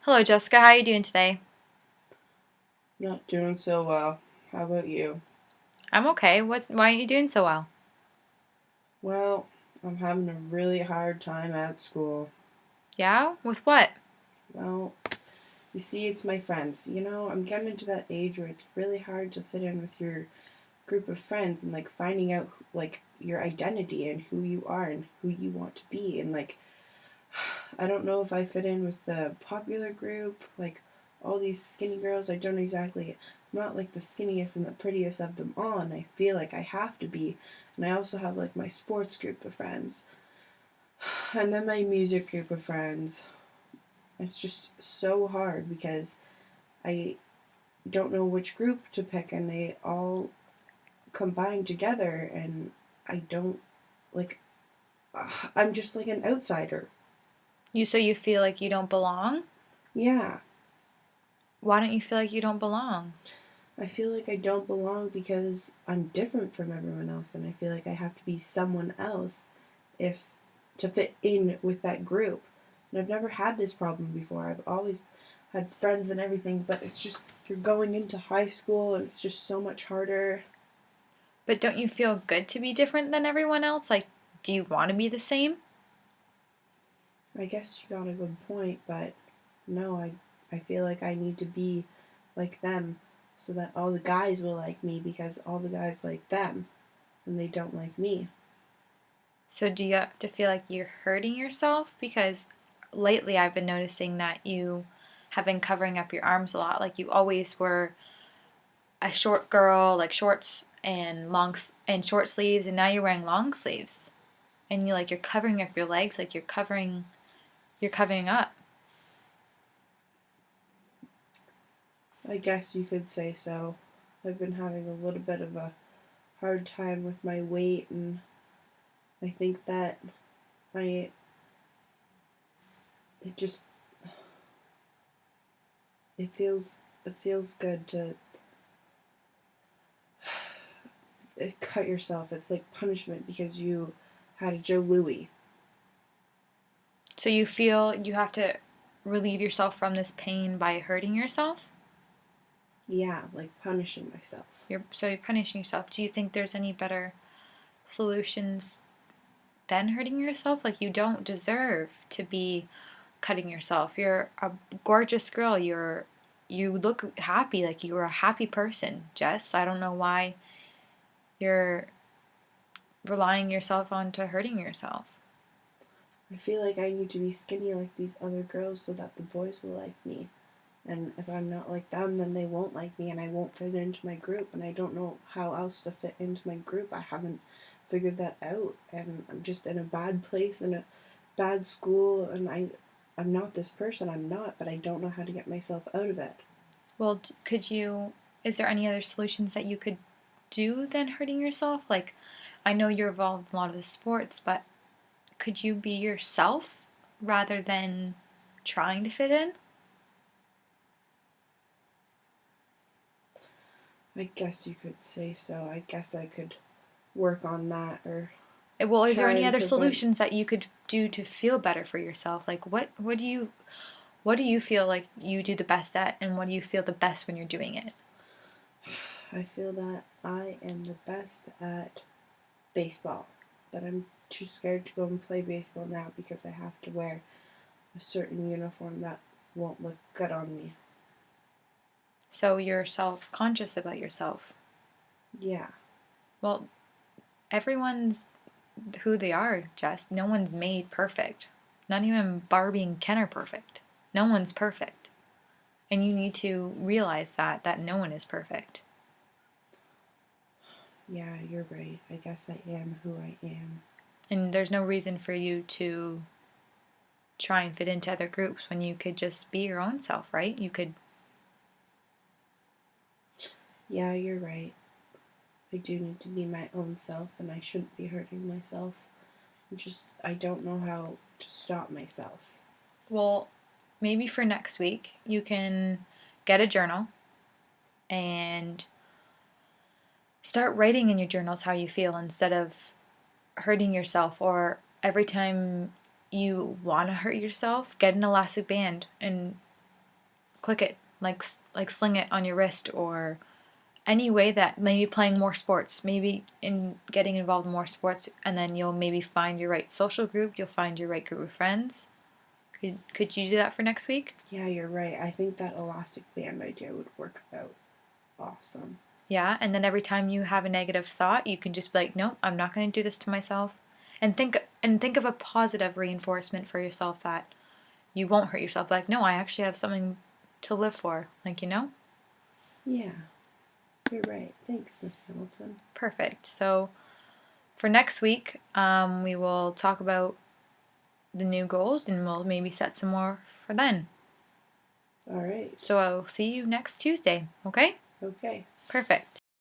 Hello, Jessica. How are you doing today? Not doing so well. How about you? I'm okay. Why aren't you doing so well? Well, I'm having a really hard time at school. Yeah? With what? Well, you see, it's my friends. I'm getting into that age where it's really hard to fit in with your group of friends and finding out your identity and who you are and who you want to be and I don't know if I fit in with the popular group, all these skinny girls. I don't exactly, I'm not like the skinniest and the prettiest of them all, and I feel like I have to be. And I also have my sports group of friends, and then my music group of friends. It's just so hard because I don't know which group to pick, and they all combine together, and I don't like. I'm just like an outsider. You feel like you don't belong? Yeah, Why don't you feel like you don't belong? I feel like I don't belong because I'm different from everyone else, and I feel like I have to be someone else if to fit in with that group. And I've never had this problem before. I've always had friends and everything, but it's just you're going into high school and it's just so much harder. But don't you feel good to be different than everyone else? Like, do you want to be the same? I guess you got a good point, but no, I feel like I need to be like them so that all the guys will like me because all the guys like them and they don't like me. So do you have to feel like you're hurting yourself? Because lately I've been noticing that you have been covering up your arms a lot. Like you always were a short girl, like shorts and and short sleeves, and now you're wearing long sleeves. And you're covering up your legs, like you're covering up. I guess you could say so. I've been having a little bit of a hard time with my weight, and I think that I it just it feels good to cut yourself. It's like punishment because you had a Joe Louis. So you feel you have to relieve yourself from this pain by hurting yourself? Yeah, like punishing myself. You're punishing yourself. Do you think there's any better solutions than hurting yourself? Like you don't deserve to be cutting yourself. You're a gorgeous girl. You look happy, like you're a happy person, Jess. I don't know why you're relying yourself onto hurting yourself. I feel like I need to be skinny like these other girls so that the boys will like me. And if I'm not like them, then they won't like me and I won't fit into my group. And I don't know how else to fit into my group. I haven't figured that out. And I'm just in a bad place, in a bad school. And I'm not this person. I'm not, but I don't know how to get myself out of it. Well, is there any other solutions that you could do than hurting yourself? Like, I know you're involved in a lot of the sports, but could you be yourself rather than trying to fit in? I guess you could say so. I guess I could work on that or Well, is there try any and other prevent. solutions that you could do to feel better for yourself? Like what do you feel like you do the best at, and what do you feel the best when you're doing it? I feel that I am the best at baseball, but I'm too scared to go and play baseball now because I have to wear a certain uniform that won't look good on me. So you're self-conscious about yourself. Yeah, Well, everyone's who they are, Jess. No one's made perfect. Not even Barbie and Ken are perfect. No one's perfect. And you need to realize that no one is perfect. yeah, you're right. I guess I am who I am. And there's no reason for you to try and fit into other groups when you could just be your own self, right? You could. Yeah, you're right. I do need to be my own self and I shouldn't be hurting myself. I don't know how to stop myself. Well, maybe for next week, you can get a journal and start writing in your journals how you feel instead of hurting yourself, or every time you want to hurt yourself, get an elastic band and click it, like sling it on your wrist, or any way that maybe playing more sports, maybe in getting involved in more sports, and then you'll maybe find your right social group, you'll find your right group of friends. Could you do that for next week? Yeah, you're right. I think that elastic band idea would work out awesome. Yeah, and then every time you have a negative thought, you can just be like, "Nope, I'm not going to do this to myself." And think of a positive reinforcement for yourself that you won't hurt yourself. Like, "No, I actually have something to live for." Like, Yeah, you're right. Thanks, Miss Hamilton. Perfect. So, for next week, we will talk about the new goals and we'll maybe set some more for then. All right. So, I'll see you next Tuesday, okay? Okay. Perfect.